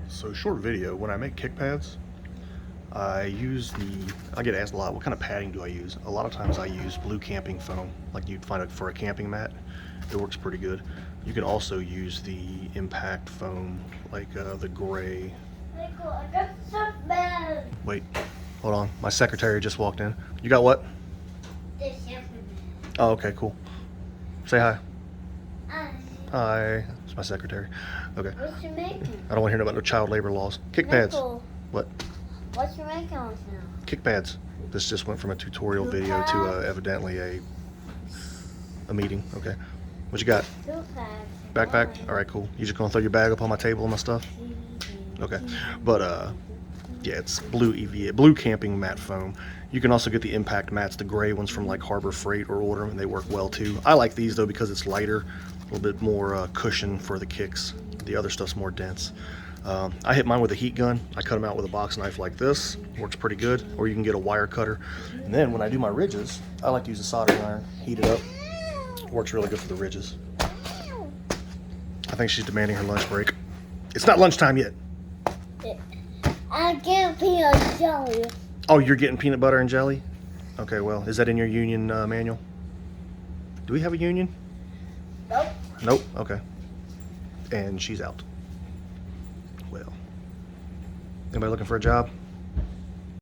So short video, when I make kick pads, I get asked a lot, what kind of padding do I use? A lot of times I use blue camping foam, like you'd find it for a camping mat. It works pretty good. You can also use the impact foam, like the gray. I got some bad. Wait, hold on. My secretary just walked in. You got what? This is Oh, okay, cool. Say hi. bad. Hi. It's my secretary. Okay. What's you making? I don't want to hear about no child labor laws. Kick pads. Nicole, What? what's you making on now? Kick pads. This just went from a tutorial video to evidently a meeting. Okay. What you got? 2 packs. Backpack? All right, cool. You just gonna throw your bag up on my table and my stuff? Okay. But yeah, it's blue EVA, blue camping mat foam. You can also get the impact mats, the gray ones from like Harbor Freight or order them, and they work well too. I like these though because it's lighter, a little bit more cushion for the kicks. The other stuff's more dense. I hit mine with a heat gun. I cut them out with a box knife like this. Works pretty good. Or you can get a wire cutter. And then when I do my ridges, I like to use a soldering iron. Heat it up. Works really good for the ridges. I think she's demanding her lunch break. It's not lunchtime yet. I get peanut jelly. Oh, you're getting peanut butter and jelly? Okay, well, is that in your union manual? Do we have a union? Nope. Nope, okay. And she's out. Well, anybody looking for a job?